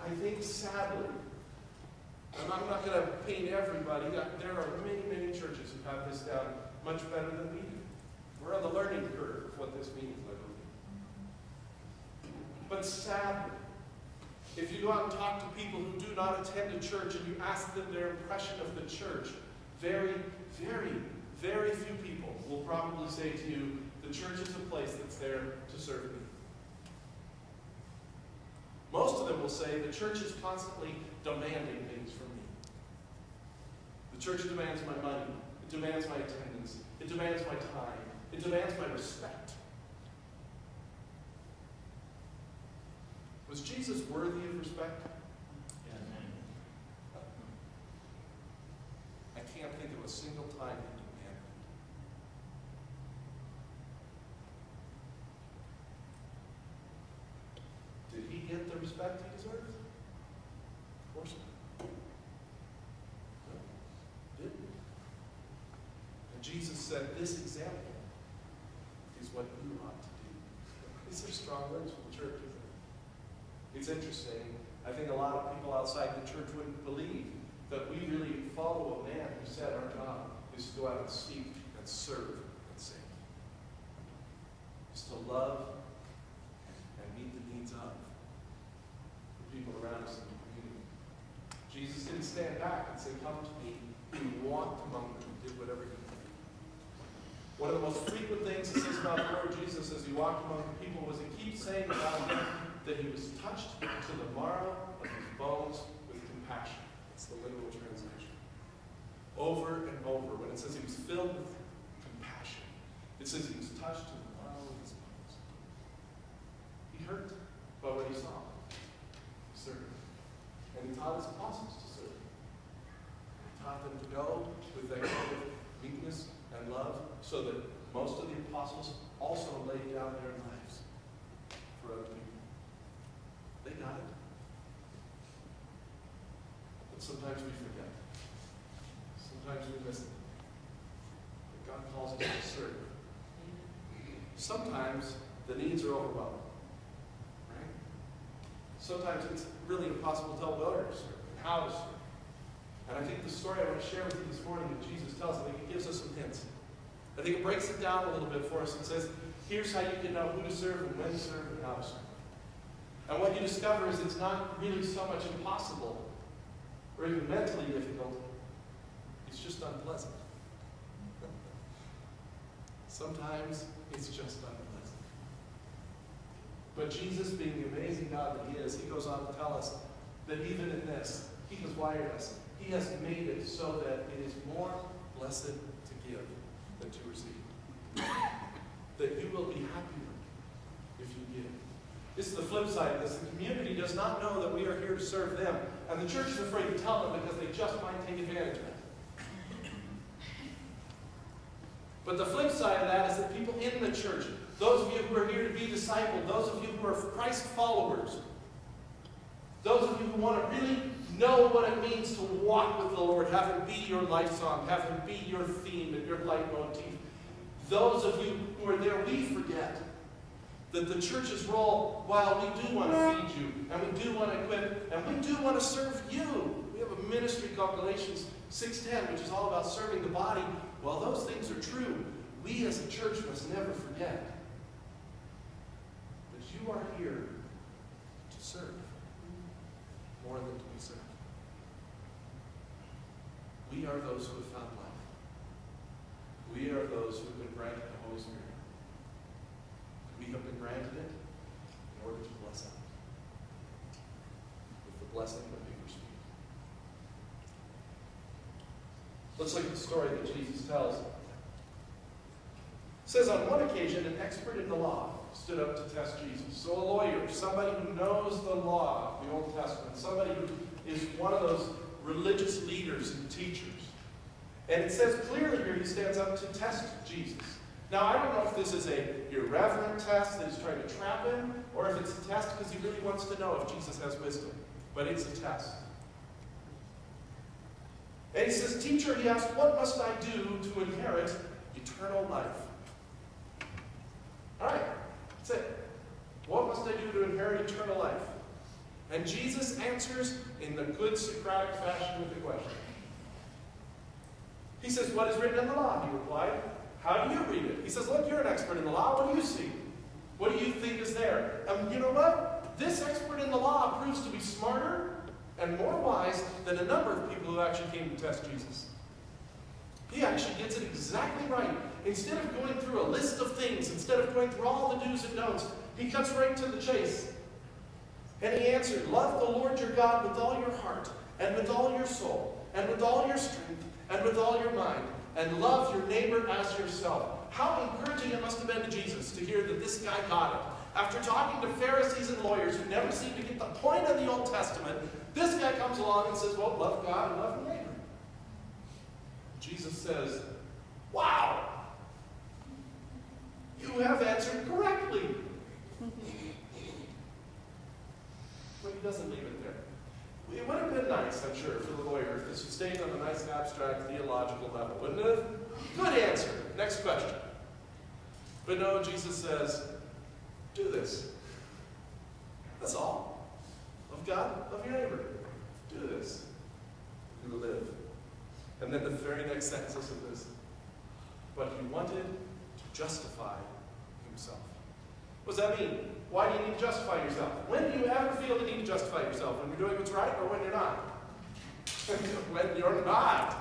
I think sadly, and I'm not going to paint everybody, there are many, many churches who have this down much better than we do. We're on the learning curve of what this means, I believe. But sadly, if you go out and talk to people who do not attend a church and you ask them their impression of the church, very, very, very few people will probably say to you, the church is a place that's there to serve me. Most of them will say the church is constantly demanding things from me. The church demands my money. It demands my attendance. It demands my time. It demands my respect. Was Jesus worthy of respect? I can't think of a single time he demanded it. Did he get the respect he deserved? Of course not. No, didn't. And Jesus said, this example is what you ought to do. These are strong words from the church, isn't it? It's interesting. I think a lot of people outside the church wouldn't believe that we really follow a man who said our job is to go out and seek and serve and save. It's to love and meet the needs of the people around us in the community. Jesus didn't stand back and say, come to me. He walked among them and did whatever he could. One of the most frequent things it says about the Lord Jesus as he walked among the people was he keeps saying about him that he was touched to the marrow of his bones with compassion. That's the literal translation. Over and over, when it says he was filled with compassion, it says he was touched to the marrow of his bones. He hurt by what he saw. He served. And he taught his apostles to serve. He taught them to go with that kind of meekness and love, so that most of the apostles also laid down their lives for other people. They got it. But sometimes we forget. Sometimes we miss it. But God calls us to serve. Sometimes the needs are overwhelming. Right? Sometimes it's really impossible to tell where to serve and how to serve. And I think the story I want to share with you this morning that Jesus tells, I think it gives us some hints. I think it breaks it down a little bit for us and says, here's how you can know who to serve and when to serve and how to serve. And what you discover is it's not really so much impossible or even mentally difficult. It's just unpleasant. Sometimes it's just unpleasant. But Jesus, being the amazing God that he is, he goes on to tell us that even in this, he has wired us. He has made it so that it is more blessed to give than to receive. That you will be happier if you give. This is the flip side of this. The community does not know that we are here to serve them. And the church is afraid to tell them because they just might take advantage of it. But the flip side of that is that people in the church, those of you who are here to be discipled, those of you who are Christ followers, those of you who want to really know what it means to walk with the Lord, have him be your life song, have him be your theme and your leitmotif. Those of you who are there, we forget that the church's role, while we do want to feed you, and we do want to equip, and we do want to serve you. We have a ministry called Galatians 6:10, which is all about serving the body. While those things are true, we as a church must never forget that you are here to serve more than to be served. We are those who have found life. We are those who have been granted the Holy Spirit. We have been granted it in order to bless others with the blessing of being received. Let's look at the story that Jesus tells. It says, on one occasion, an expert in the law stood up to test Jesus. So a lawyer, somebody who knows the law of the Old Testament, somebody who is one of those religious leaders and teachers. And it says clearly here he stands up to test Jesus. Now, I don't know if this is an irreverent test that he's trying to trap him, or if it's a test because he really wants to know if Jesus has wisdom. But it's a test. And he says, teacher, he asked, what must I do to inherit eternal life? All right, that's it. What must I do to inherit eternal life? And Jesus answers in the good Socratic fashion with a question. He says, what is written in the law? He replied, how do you read it? He says, look, you're an expert in the law. What do you see? What do you think is there? And you know what? This expert in the law proves to be smarter and more wise than a number of people who actually came to test Jesus. He actually gets it exactly right. Instead of going through a list of things, instead of going through all the do's and don'ts, he cuts right to the chase. And he answered, love the Lord your God with all your heart, and with all your soul, and with all your strength, and with all your mind, and love your neighbor as yourself. How encouraging it must have been to Jesus to hear that this guy got it. After talking to Pharisees and lawyers who never seemed to get the point of the Old Testament, this guy comes along and says, well, love God and love your neighbor. Jesus says, wow, you have answered correctly. But he doesn't leave it there. It would have been nice, I'm sure, for the lawyer if this was staying on a nice abstract theological level, wouldn't it? Good answer. Next question. But no, Jesus says, do this. That's all. Love God, love your neighbor. Do this. You will live. And then the very next sentence is this. But he wanted to justify himself. What does that mean? Why do you need to justify yourself? When do you ever feel the need to justify yourself? When you're doing what's right or when you're not? When you're not.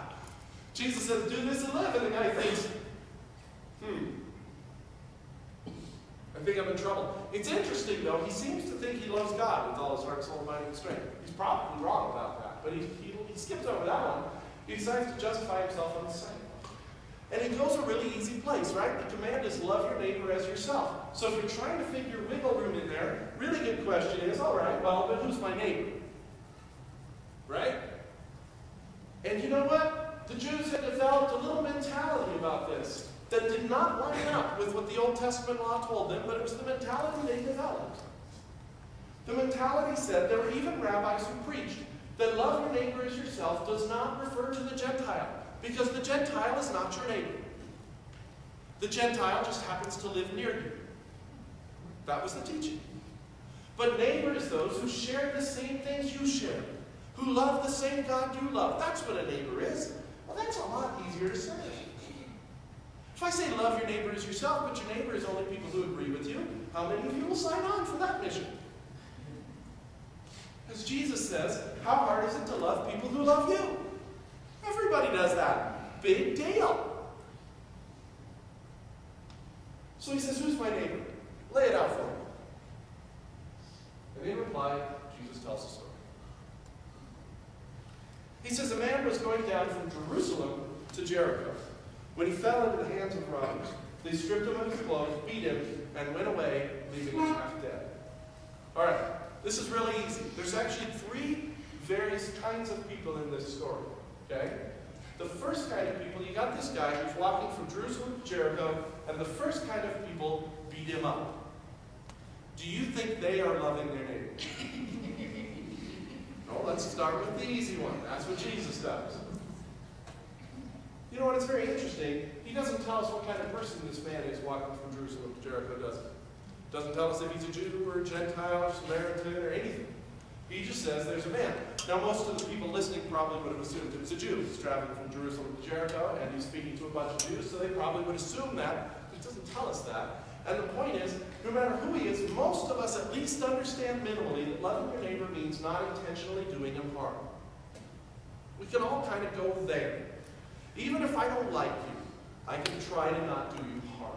Jesus says, do this and live. And the guy thinks, I think I'm in trouble. It's interesting, though. He seems to think he loves God with all his heart, soul, mind, and strength. He's probably wrong about that. But he skips over that one. He decides to justify himself on the second one. And he goes a really easy place, right? The command is love your neighbor as yourself. So if you're trying to figure wiggle room in there, really good question is, all right, well, but who's my neighbor? Right? And you know what? The Jews had developed a little mentality about this that did not line up with what the Old Testament law told them, but it was the mentality they developed. The mentality said, there were even rabbis who preached that love your neighbor as yourself does not refer to the Gentile, because the Gentile is not your neighbor. The Gentile just happens to live near you. That was the teaching. But neighbor is those who share the same things you share, who love the same God you love. That's what a neighbor is. Well, that's a lot easier to say. If I say love your neighbor as yourself, but your neighbor is only people who agree with you, how many of you will sign on for that mission? As Jesus says, how hard is it to love people who love you? Everybody does that. Big deal. So he says, who's my neighbor? Lay it out for me. And in reply, Jesus tells a story. He says, a man was going down from Jerusalem to Jericho when he fell into the hands of robbers. They stripped him of his clothes, beat him, and went away, leaving him half dead. All right, this is really easy. There's actually three various kinds of people in this story. Okay? The first kind of people, you got this guy who's walking from Jerusalem to Jericho, and the first kind of people beat him up. Do you think they are loving their neighbor? No, let's start with the easy one. That's what Jesus does. You know what? It's very interesting. He doesn't tell us what kind of person this man is walking from Jerusalem to Jericho, does he? Doesn't tell us if he's a Jew or a Gentile or Samaritan or anything. He just says there's a man. Now, most of the people listening probably would have assumed it was a Jew. He's traveling from Jerusalem to Jericho, and he's speaking to a bunch of Jews, so they probably would assume that. But it doesn't tell us that. And the point is, no matter who he is, most of us at least understand minimally that loving your neighbor means not intentionally doing him harm. We can all kind of go there. Even if I don't like you, I can try to not do you harm.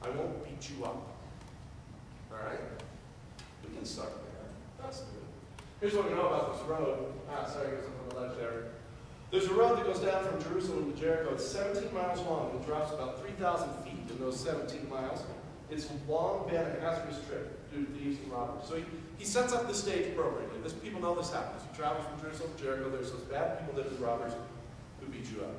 I won't beat you up. All right? We can start there. That's good. Here's what we know about this road. Sorry, there's something on the ledge there. There's a road that goes down from Jerusalem to Jericho. It's 17 miles long. It drops about 3,000 feet in those 17 miles. It's long been a hazardous trip due to thieves and robbers. So he sets up the stage appropriately. People know this happens. You travel from Jerusalem to Jericho. There's those bad people that are robbers who beat you up.